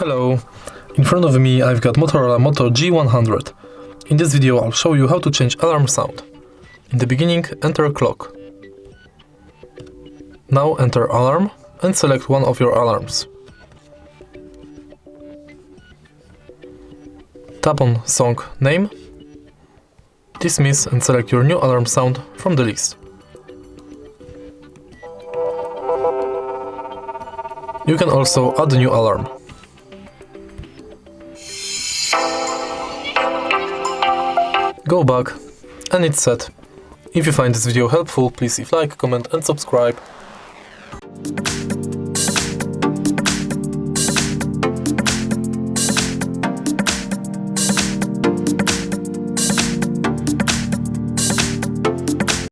Hello, in front of me I've got Motorola Moto G100. In this video I'll show you how to change alarm sound. In the beginning, enter clock. Now enter alarm and select one of your alarms. Tap on song name, dismiss and select your new alarm sound from the list. You can also add a new alarm. Go back and it's set. If you find this video helpful, please leave like, comment and subscribe.